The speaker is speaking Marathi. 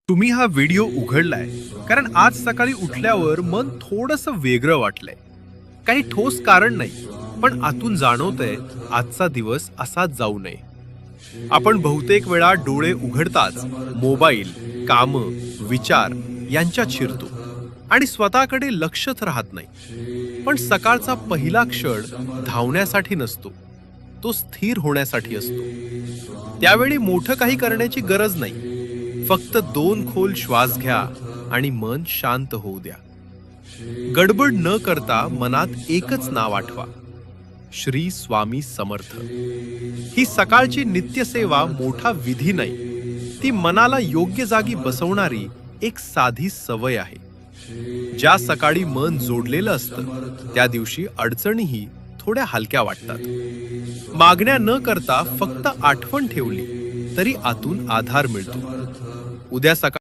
तुम्ही हा व्हिडिओ उघडलाय कारण आज सकाळी उठल्यावर मन थोडंसं वेगळं वाटलंय. काही ठोस कारण नाही, पण आतून जाणवतंय आजचा दिवस असाच जाऊ नये. आपण बहुतेक वेळा डोळे उघडताच मोबाईल, कामं, विचार यांच्यात शिरतो आणि स्वतःकडे लक्षच राहत नाही. पण सकाळचा पहिला क्षण धावण्यासाठी नसतो, तो स्थिर होण्यासाठी असतो. त्यावेळी मोठं काही करण्याची गरज नाही. फक्त 2 खोल श्वास घ्या आणि मन शांत होऊ द्या. गडबड न करता मनात एकच नाव आठवा, श्री स्वामी समर्थ. ही सकाळची नित्यसेवा मोठा विधी नाही, ती मनाला योग्य जागी बसवणारी एक साधी सवय आहे. ज्या सकाळी मन जोडलेलं असतं त्या दिवशी अडचणीही थोड्या हलक्या वाटतात. मागण्या न करता फक्त आठवण ठेवली तरी आतून आधार मिळतो. उद्या सकाळी